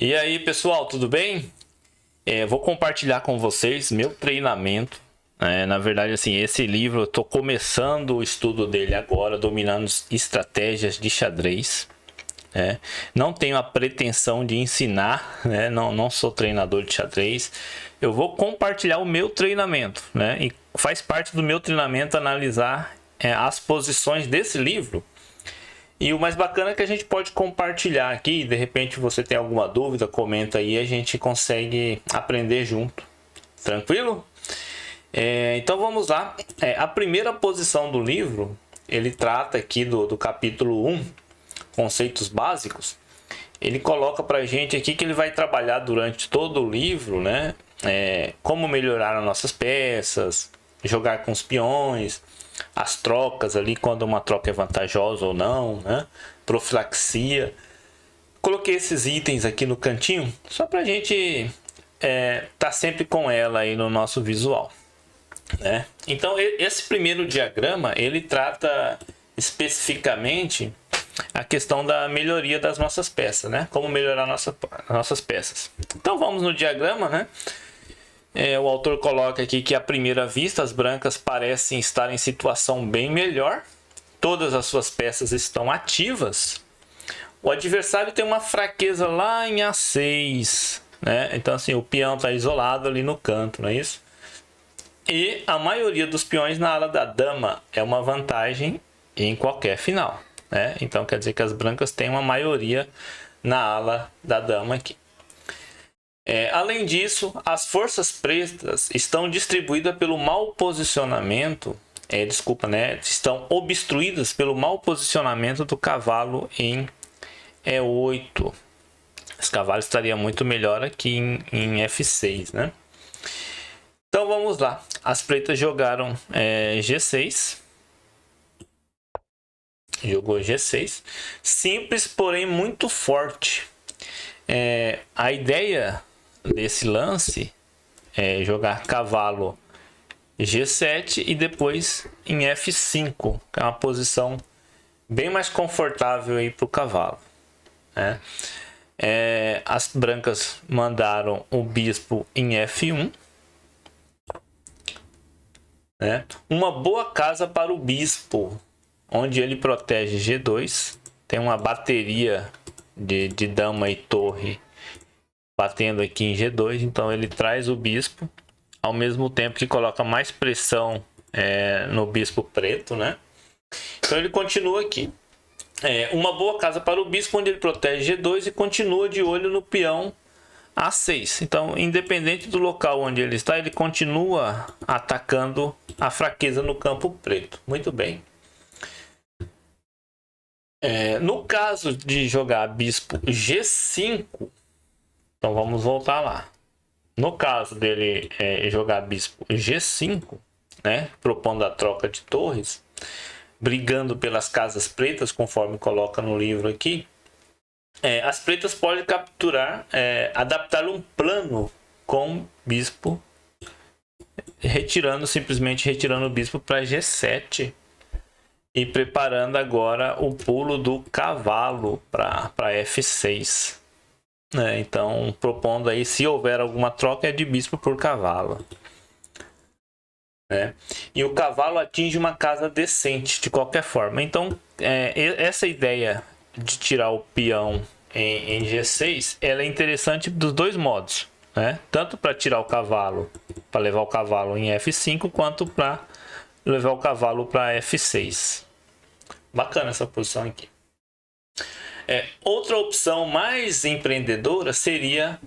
E aí, pessoal, tudo bem? Vou compartilhar com vocês meu treinamento. Na verdade, assim, esse livro eu estou começando o estudo dele agora, dominando estratégias de xadrez. Não tenho a pretensão de ensinar, né? Não sou treinador de xadrez. Eu vou compartilhar o meu treinamento, né? E faz parte do meu treinamento analisar as posições desse livro. E o mais bacana é que a gente pode compartilhar aqui. De repente você tem alguma dúvida, comenta aí, a gente consegue aprender junto. Tranquilo? Então vamos lá. A primeira posição do livro, ele trata aqui do capítulo 1, conceitos básicos. Ele coloca pra gente aqui que ele vai trabalhar durante todo o livro, né? Como melhorar as nossas peças, jogar com os peões, as trocas ali, quando uma troca é vantajosa ou não, né? Profilaxia. Coloquei esses itens aqui no cantinho só pra gente tá sempre com ela aí no nosso visual, né? Então esse primeiro diagrama ele trata especificamente a questão da melhoria das nossas peças, né? Como melhorar nossas peças. Então vamos no diagrama, né? O autor coloca aqui que à primeira vista as brancas parecem estar em situação bem melhor. Todas as suas peças estão ativas. O adversário tem uma fraqueza lá em A6, né? Então assim, o peão está isolado ali no canto, não é isso? E a maioria dos peões na ala da dama é uma vantagem em qualquer final, né? Então quer dizer que as brancas têm uma maioria na ala da dama aqui. Além disso, as forças pretas estão distribuídas pelo mau posicionamento, estão obstruídas pelo mau posicionamento do cavalo em E8. Esse cavalo estaria muito melhor aqui em F6, né? Então vamos lá. As pretas jogaram G6. Jogou G6. Simples, porém muito forte. A ideia desse lance é jogar cavalo G7 e depois em F5, que é uma posição bem mais confortável aí para o cavalo, né? As brancas mandaram o bispo em F1, né? Uma boa casa para o bispo, onde ele protege G2, tem uma bateria de dama e torre batendo aqui em G2, então ele traz o bispo, ao mesmo tempo que coloca mais pressão no bispo preto, né? Então ele continua aqui. Uma boa casa para o bispo, onde ele protege G2 e continua de olho no peão A6. Então, independente do local onde ele está, ele continua atacando a fraqueza no campo preto. Muito bem. No caso de jogar bispo G5, então vamos voltar lá. No caso dele jogar bispo G5, né, propondo a troca de torres, brigando pelas casas pretas, conforme coloca no livro aqui, as pretas podem capturar, adaptar um plano com bispo, simplesmente retirando o bispo para G7 e preparando agora o pulo do cavalo para F6. Então, propondo aí, se houver alguma troca, é de bispo por cavalo. E o cavalo atinge uma casa decente, de qualquer forma. Então, essa ideia de tirar o peão em G6, ela é interessante dos dois modos, né? Tanto para tirar o cavalo, para levar o cavalo em F5, quanto para levar o cavalo para F6. Bacana essa posição aqui. Outra opção mais empreendedora seria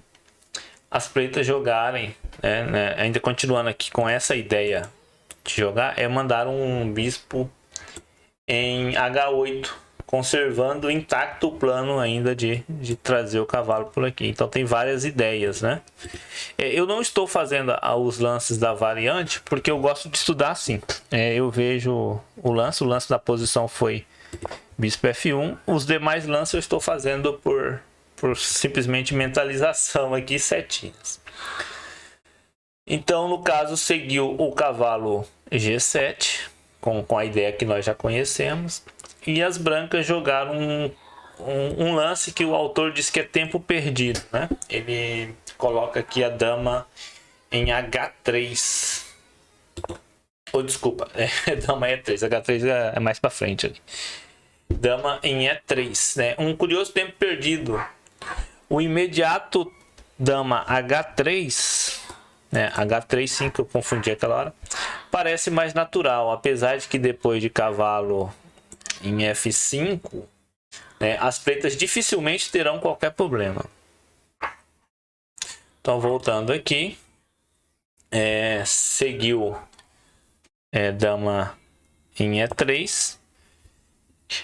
as pretas jogarem, ainda continuando aqui com essa ideia de jogar, mandar um bispo em H8, conservando intacto o plano ainda de trazer o cavalo por aqui. Então tem várias ideias, né? Eu não estou fazendo os lances da variante porque eu gosto de estudar assim. Eu vejo o lance da posição foi bispo F1, os demais lances eu estou fazendo por simplesmente mentalização aqui, setinhas. Então, no caso, seguiu o cavalo G7, com a ideia que nós já conhecemos, e as brancas jogaram um lance que o autor diz que é tempo perdido, né? Ele coloca aqui a dama em H3. Ou desculpa, dama E3. H3 é mais para frente ali. Dama em E3, né? Um curioso tempo perdido. O imediato dama H3, né? H3 sim, que eu confundi aquela hora, parece mais natural, apesar de que depois de cavalo em F5, né, as pretas dificilmente terão qualquer problema. Então, voltando aqui, seguiu dama em E3.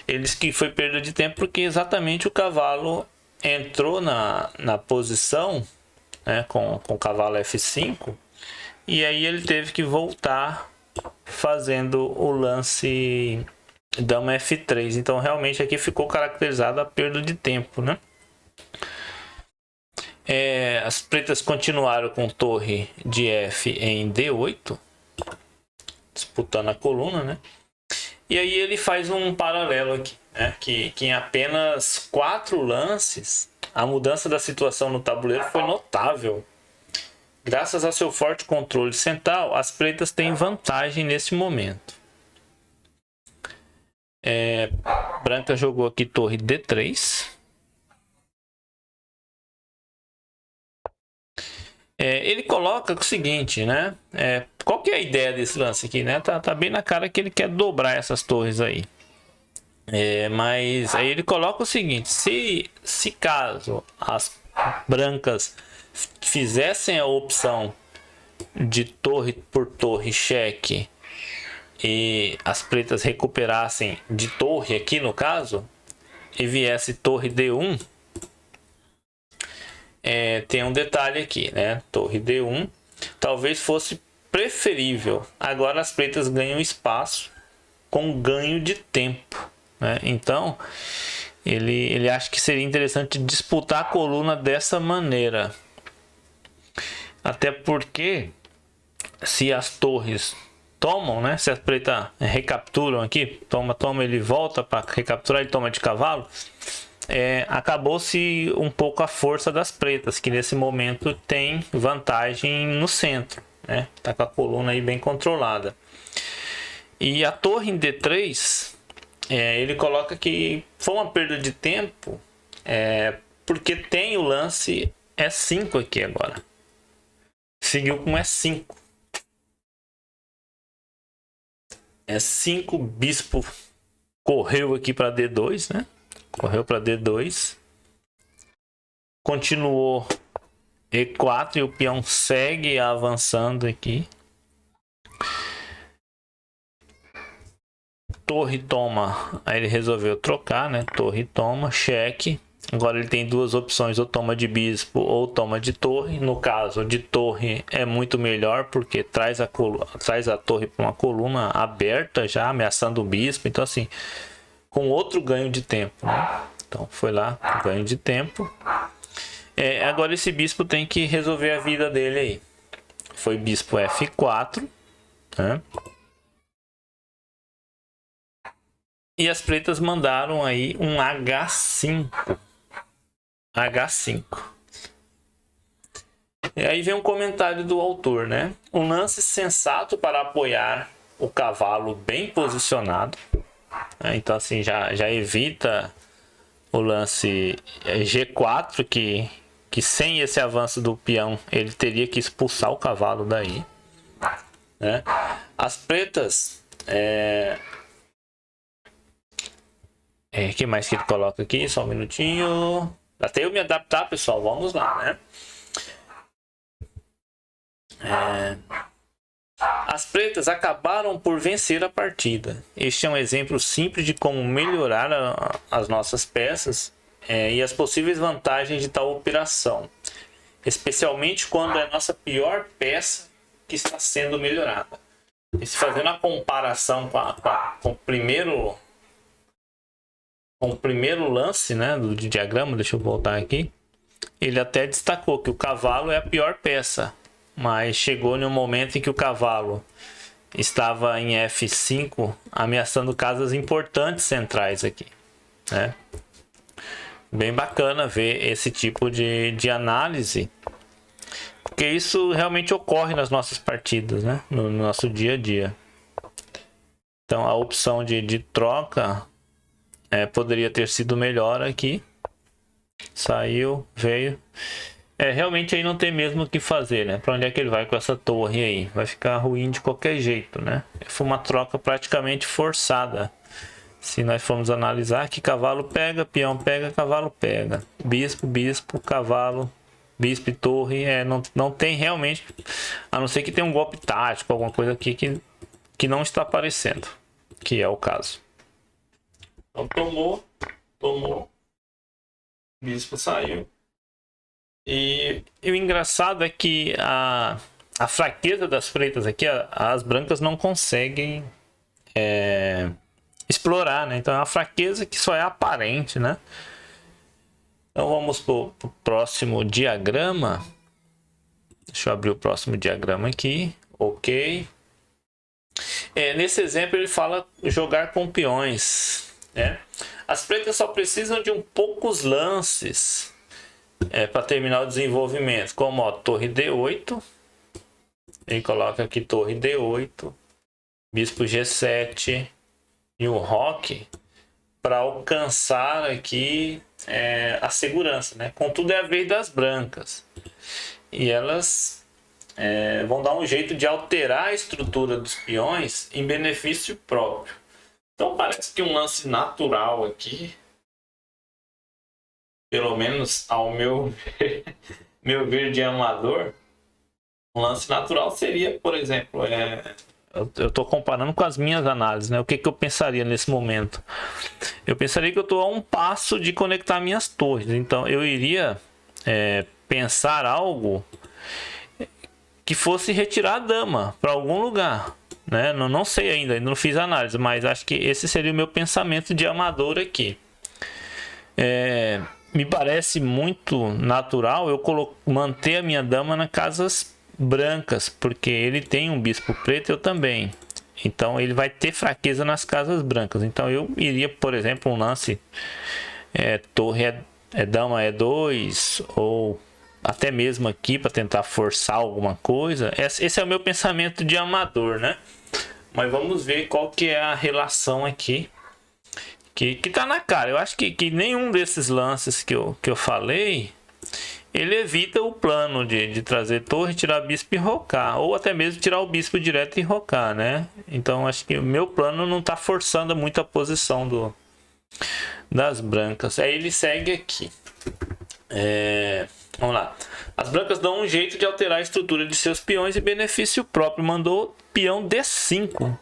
Eles que foi perda de tempo porque exatamente o cavalo entrou na posição, né, com o cavalo F5, e aí ele teve que voltar fazendo o lance dama F3. Então realmente aqui ficou caracterizado a perda de tempo, né? As pretas continuaram com torre de F em D8, disputando a coluna, né? E aí ele faz um paralelo aqui, né? Que em apenas 4 lances, a mudança da situação no tabuleiro foi notável. Graças ao seu forte controle central, as pretas têm vantagem nesse momento. Branca jogou aqui torre D3. Ele coloca o seguinte, né? Qual que é a ideia desse lance aqui, né? Tá bem na cara que ele quer dobrar essas torres aí. Mas aí ele coloca o seguinte: se caso as brancas fizessem a opção de torre por torre cheque e as pretas recuperassem de torre aqui no caso, e viesse torre D1, tem um detalhe aqui, né? Torre D1 talvez fosse preferível. Agora as pretas ganham espaço com ganho de tempo, né? Então ele acha que seria interessante disputar a coluna dessa maneira, até porque se as torres tomam, né? Se as pretas recapturam aqui, toma, ele volta para recapturar, ele toma de cavalo. Acabou-se um pouco a força das pretas, que nesse momento tem vantagem no centro, né? Tá com a coluna aí bem controlada. E a torre em D3, ele coloca que foi uma perda de tempo, porque tem o lance E5 aqui agora. Seguiu com E5. E5, bispo correu aqui para D2, né? Correu para D2. Continuou E4 e o peão segue avançando aqui. Torre toma. Aí ele resolveu trocar, né? Torre toma, cheque. Agora ele tem duas opções: ou toma de bispo ou toma de torre. No caso de torre é muito melhor, porque traz a torre para uma coluna aberta já, ameaçando o bispo. Então assim, com outro ganho de tempo, né? Então foi lá, ganho de tempo. Agora esse bispo tem que resolver a vida dele aí. Foi bispo F4, né? E as pretas mandaram aí um H5. E aí vem um comentário do autor, né? Um lance sensato para apoiar o cavalo bem posicionado. Então assim, já evita o lance G4, que sem esse avanço do peão ele teria que expulsar o cavalo daí, né? As pretas... que mais que ele coloca aqui? Só um minutinho. Até eu me adaptar, pessoal. Vamos lá, né? As pretas acabaram por vencer a partida. Este é um exemplo simples de como melhorar as nossas peças e as possíveis vantagens de tal operação, especialmente quando é a nossa pior peça que está sendo melhorada. E se fazendo a comparação com o primeiro lance, né, do diagrama, deixa eu voltar aqui, ele até destacou que o cavalo é a pior peça, mas chegou no momento em que o cavalo estava em F5, ameaçando casas importantes centrais aqui, né? bem bacana ver esse tipo de análise, porque isso realmente ocorre nas nossas partidas, né? No nosso dia a dia. Então a opção de troca poderia ter sido melhor aqui. Saiu, veio. Realmente aí não tem mesmo o que fazer, né? Pra onde é que ele vai com essa torre aí? Vai ficar ruim de qualquer jeito, né? Foi uma troca praticamente forçada. Se nós formos analisar, que cavalo pega, peão pega, cavalo pega. Bispo, bispo, cavalo, bispo e torre. Não tem realmente, a não ser que tenha um golpe tático, alguma coisa aqui que não está aparecendo, que é o caso. Então tomou. Bispo saiu. E o engraçado é que a fraqueza das pretas aqui, as brancas não conseguem explorar, né? Então é uma fraqueza que só é aparente, né? Então vamos pro próximo diagrama. Deixa eu abrir o próximo diagrama aqui. Ok. Nesse exemplo ele fala jogar com peões, né? As pretas só precisam de poucos lances para terminar o desenvolvimento, como ó, torre D8, ele coloca aqui torre D8, bispo G7 e um roque para alcançar aqui a segurança, né? Contudo é a vez das brancas e elas vão dar um jeito de alterar a estrutura dos peões em benefício próprio. Então parece que um lance natural aqui, pelo menos ao meu ver de amador, um lance natural seria, por exemplo, eu estou comparando com as minhas análises, né? O que eu pensaria nesse momento? Eu pensaria que eu estou a um passo de conectar minhas torres, então eu iria pensar algo que fosse retirar a dama para algum lugar, né? Não sei ainda não fiz análise, mas acho que esse seria o meu pensamento de amador aqui. Me parece muito natural eu manter a minha dama nas casas brancas, porque ele tem um bispo preto, eu também. Então ele vai ter fraqueza nas casas brancas. Então eu iria, por exemplo, um lance torre dama E2, ou até mesmo aqui para tentar forçar alguma coisa. Esse é o meu pensamento de amador, né? Mas vamos ver qual que é a relação aqui que tá na cara. Eu acho que nenhum desses lances que eu falei, ele evita o plano de trazer torre, tirar bispo e rocar, ou até mesmo tirar o bispo direto e rocar, né? Então acho que o meu plano não tá forçando muito a posição das brancas. Aí ele segue aqui. Vamos lá. As brancas dão um jeito de alterar a estrutura de seus peões em benefício próprio. Mandou peão D5.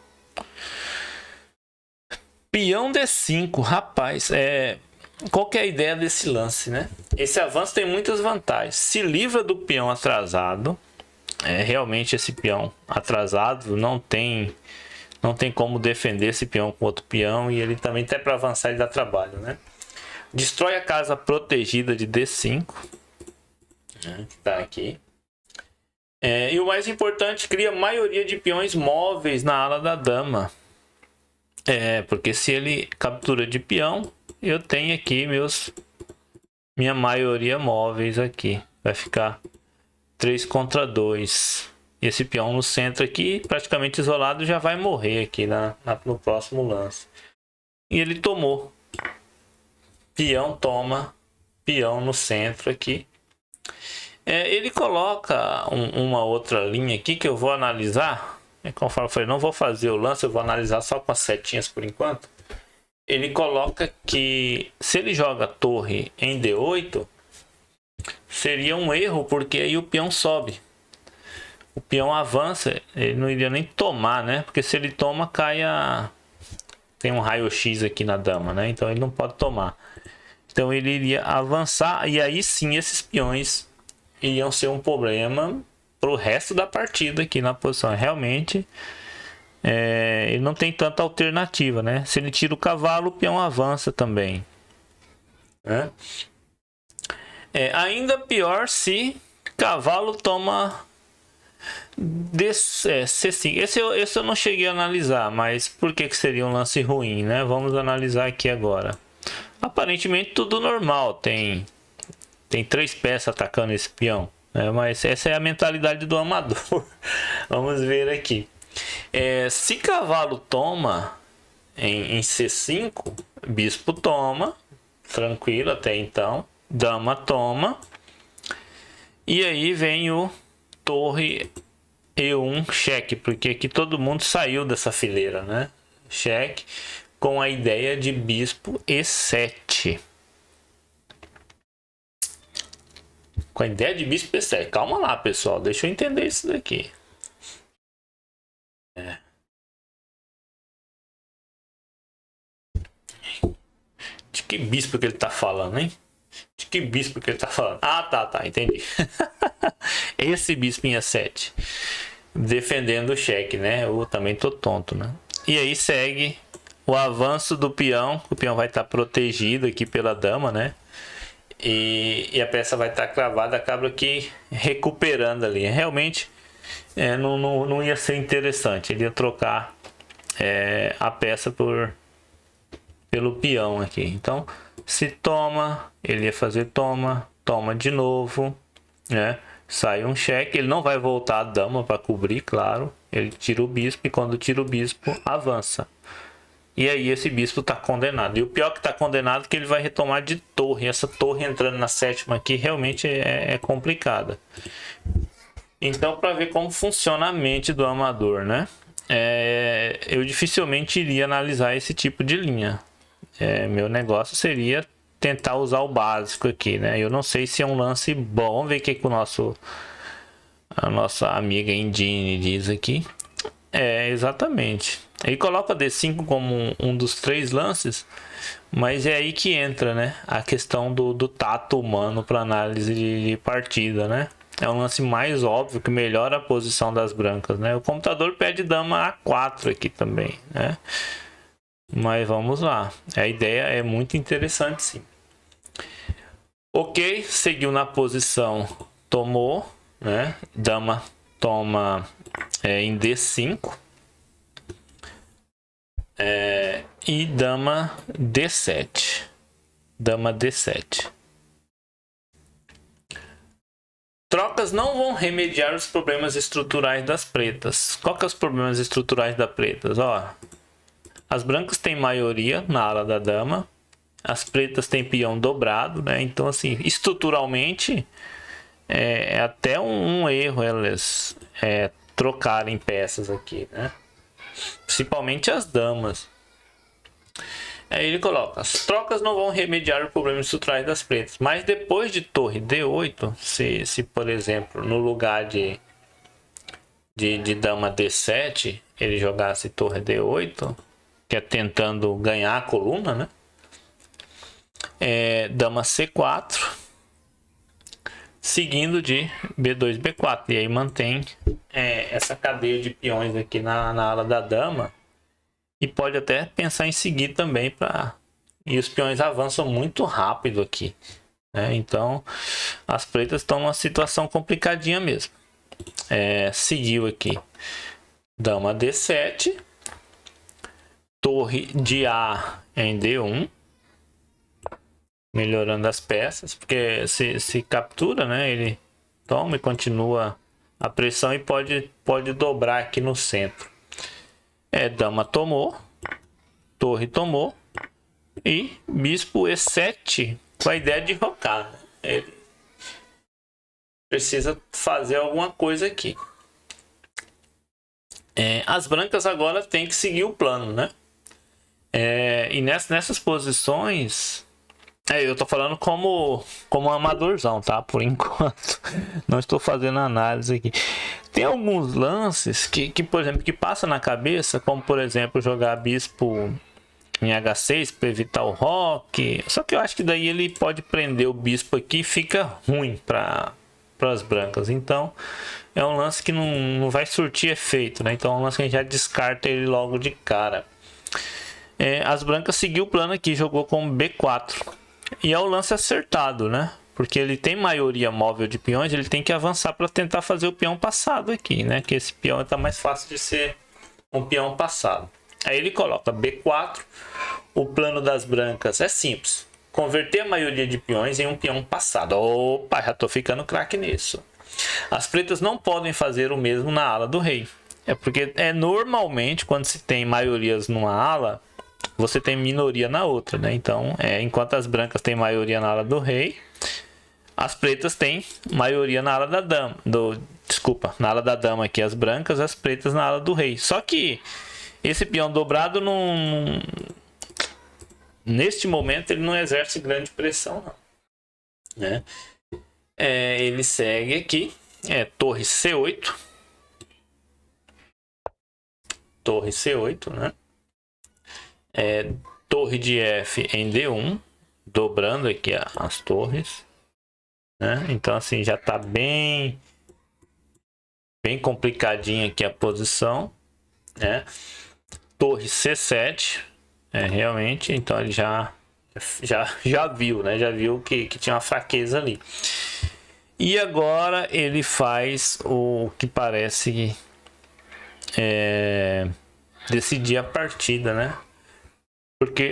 Peão D5, rapaz, qual que é a ideia desse lance, né? Esse avanço tem muitas vantagens. Se livra do peão atrasado. Realmente esse peão atrasado não tem como defender esse peão com outro peão. E ele também, até para avançar, ele dá trabalho, né? Destrói a casa protegida de D5. Que tá aqui. E o mais importante, cria maioria de peões móveis na ala da dama. Porque se ele captura de peão, eu tenho aqui minha maioria móveis aqui. Vai ficar 3 contra 2. Esse peão no centro aqui, praticamente isolado, já vai morrer aqui no próximo lance. E ele tomou. Peão toma. Peão no centro aqui. Ele coloca uma outra linha aqui que eu vou analisar. Conforme eu falei, não vou fazer o lance, eu vou analisar só com as setinhas por enquanto. Ele coloca que se ele joga torre em D8, seria um erro, porque aí o peão sobe. O peão avança, ele não iria nem tomar, né? Porque se ele toma, tem um raio X aqui na dama, né? Então ele não pode tomar. Então ele iria avançar, e aí sim esses peões iriam ser um problema pro resto da partida aqui na posição. Realmente ele não tem tanta alternativa, né? Se ele tira o cavalo, o peão avança também, né? Ainda pior se cavalo toma C5. Esse eu não cheguei a analisar, mas por que seria um lance ruim, né? Vamos analisar aqui agora. aparentemente tudo normal. Tem 3 peças atacando esse peão. Mas essa é a mentalidade do amador. Vamos ver aqui. Se cavalo toma em C5, bispo toma. Tranquilo até então. Dama toma. E aí vem o torre E1 cheque. Porque aqui todo mundo saiu dessa fileira, né? Cheque. Com a ideia de bispo E7. Com a ideia de bispo E7. Calma lá, pessoal. Deixa eu entender isso daqui. De que bispo que ele tá falando, hein? De que bispo que ele tá falando? Ah, tá. Entendi. Esse bispo em E7. Defendendo o cheque, né? Eu também tô tonto, né? E aí segue o avanço do peão. O peão vai estar protegido aqui pela dama, né? E a peça vai estar cravada, acaba aqui recuperando ali. Realmente não ia ser interessante. Ele ia trocar a peça pelo peão aqui. Então, se toma, ele ia fazer toma de novo, né? Sai um cheque, ele não vai voltar a dama para cobrir, claro. Ele tira o bispo e quando tira o bispo, avança. E aí esse bispo está condenado. E o pior que está condenado é que ele vai retomar de torre. Essa torre entrando na sétima aqui realmente é complicada. Então, para ver como funciona a mente do amador, né? Eu dificilmente iria analisar esse tipo de linha. Meu negócio seria tentar usar o básico aqui, né? Eu não sei se é um lance bom. Vamos ver o que a nossa amiga Indine diz aqui. Exatamente. Ele coloca D5 como um dos 3 lances, mas é aí que entra, né? A questão do tato humano para análise de partida, né? É um lance mais óbvio que melhora a posição das brancas, né? O computador pede dama A4 aqui também, né? Mas vamos lá. A ideia é muito interessante, sim. Ok, seguiu na posição, tomou, né? Dama toma em D5. E dama D7. Dama D7. Trocas não vão remediar os problemas estruturais das pretas. Qual que é os problemas estruturais das pretas? Ó, as brancas têm maioria na ala da dama. As pretas têm peão dobrado, né? Então, assim, estruturalmente, é até um erro elas trocarem peças aqui, né? Principalmente as damas. Aí ele coloca: as trocas não vão remediar o problema estrutural das pretas. Mas depois de torre D8, se por exemplo, no lugar de dama D7, ele jogasse torre D8, que é tentando ganhar a coluna, né? Dama C4, seguindo de B2, B4. E aí mantém essa cadeia de peões aqui na ala da dama. E pode até pensar em seguir também e os peões avançam muito rápido aqui, né? Então as pretas estão numa situação complicadinha mesmo. Seguiu aqui dama D7, torre de A em D1, melhorando as peças, porque se captura, né? Ele toma e continua a pressão e pode dobrar aqui no centro. Dama tomou, torre tomou e bispo E7 com a ideia de rocar. Ele precisa fazer alguma coisa aqui. As brancas agora tem que seguir o plano, né? E nessas posições, eu tô falando como amadorzão, tá? Por enquanto, não estou fazendo análise aqui. Tem alguns lances que, por exemplo, que passa na cabeça, como por exemplo jogar bispo em H6 para evitar o roque. Só que eu acho que daí ele pode prender o bispo aqui e fica ruim para as brancas. Então é um lance que não vai surtir efeito, né? Então é um lance que a gente já descarta ele logo de cara. As brancas seguiu o plano aqui, jogou com B4. E é o lance acertado, né? Porque ele tem maioria móvel de peões, ele tem que avançar para tentar fazer o peão passado aqui, né? Que esse peão está mais fácil de ser um peão passado. Aí ele coloca B4. O plano das brancas é simples. converter a maioria de peões em um peão passado. Opa, já tô ficando craque nisso. As pretas não podem fazer o mesmo na ala do rei. É porque normalmente quando se tem maiorias numa ala, você tem minoria na outra, né? Então, enquanto as brancas têm maioria na ala do rei, as pretas têm maioria na ala da dama. Desculpa, na ala da dama aqui as brancas, as pretas na ala do rei. Só que esse peão dobrado não... Neste momento ele não exerce grande pressão, não. Né? Ele segue aqui. Torre C8. Torre C8, né? Torre de F em D1. Dobrando aqui as torres. Né? Então assim, já está bem complicadinha aqui a posição. Né? Torre C7. Realmente, então ele já viu, né? Já viu que tinha uma fraqueza ali. E agora ele faz o que parece decidir a partida, né? Porque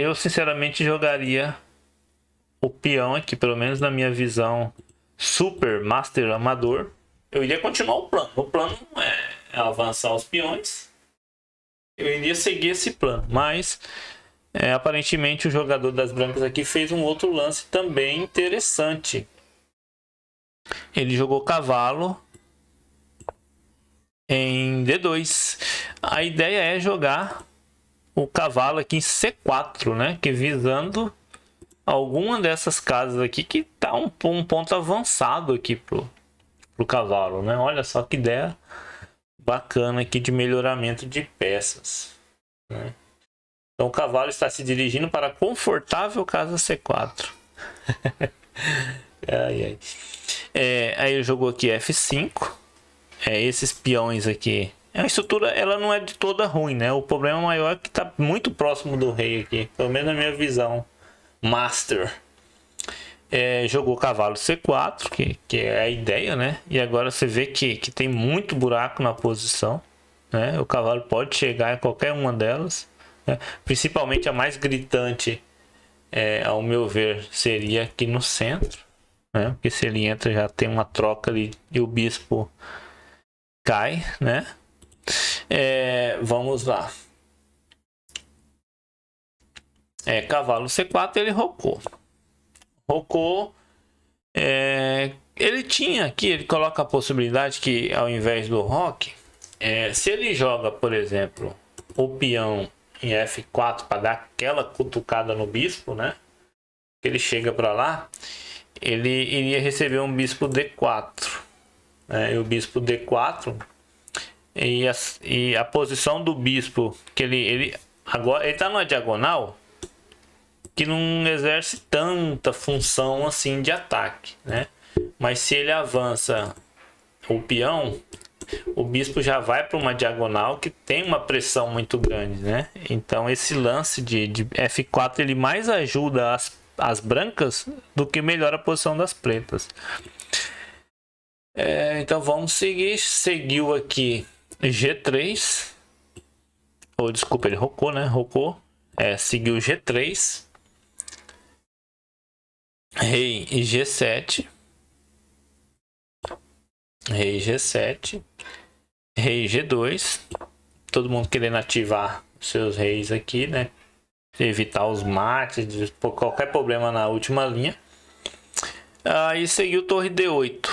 eu sinceramente jogaria o peão aqui, pelo menos na minha visão super master amador. Eu iria continuar o plano. O plano é avançar os peões. Eu iria seguir esse plano, mas aparentemente o jogador das brancas aqui fez um outro lance também interessante. Ele jogou cavalo em D2. A ideia é jogar o cavalo aqui em C4, né? Que visando alguma dessas casas aqui que tá um ponto avançado aqui pro cavalo, né? Olha só que ideia bacana aqui de melhoramento de peças, né? Então o cavalo está se dirigindo para a confortável casa C4. Aí ele jogou aqui F5. Esses peões aqui, a estrutura ela não é de toda ruim, né? O problema maior é que está muito próximo do rei aqui, pelo menos na minha visão master. Jogou cavalo C4, que é a ideia, né? E agora você vê que tem muito buraco na posição, né? O cavalo pode chegar em qualquer uma delas, né? Principalmente a mais gritante, ao meu ver, seria aqui no centro, né? Porque se ele entra já tem uma troca ali e o bispo cai, né? Vamos lá. Cavalo C4, ele rocou. Ele tinha aqui, ele coloca a possibilidade que ao invés do roque, se ele joga, por exemplo, o peão em F4 para dar aquela cutucada no bispo, né? Que ele chega para lá, ele iria receber um bispo D4, né? E o bispo D4 e a posição do bispo que ele agora ele está numa diagonal que não exerce tanta função assim de ataque, né? Mas se ele avança o peão, o bispo já vai para uma diagonal que tem uma pressão muito grande, né? Então esse lance de F4 ele mais ajuda as brancas do que melhora a posição das pretas. Então vamos seguir. Seguiu aqui G3. Ou desculpa, ele rocou, né? Seguiu G3. Rei G7. Rei G7. Rei G2. Todo mundo querendo ativar seus reis aqui, né? Evitar os mates, qualquer problema na última linha. Aí seguiu torre D8.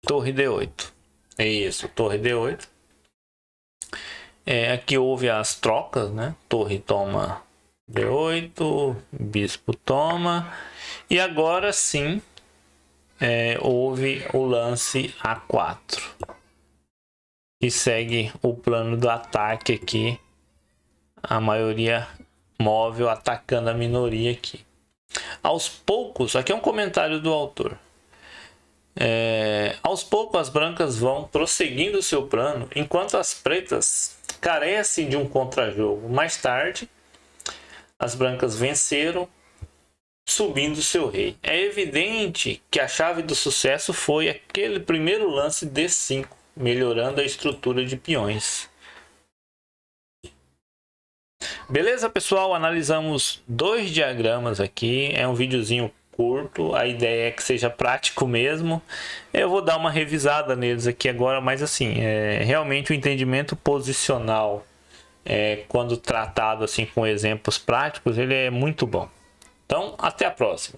Torre D8. É isso, torre D8. Aqui houve as trocas, né? Torre toma D8, bispo toma. E agora sim, houve o lance A4. E segue o plano do ataque aqui. A maioria móvel atacando a minoria aqui. Aos poucos, aqui é um comentário do autor. Aos poucos as brancas vão prosseguindo o seu plano, enquanto as pretas carecem de um contrajogo. Mais tarde, as brancas venceram, subindo seu rei. É evidente que a chave do sucesso foi aquele primeiro lance D5, melhorando a estrutura de peões. Beleza, pessoal? Analisamos 2 diagramas aqui. É um videozinho curto. A ideia é que seja prático mesmo. Eu vou dar uma revisada neles aqui agora, mas assim, realmente o entendimento posicional, quando tratado assim com exemplos práticos, ele é muito bom. Então, até a próxima.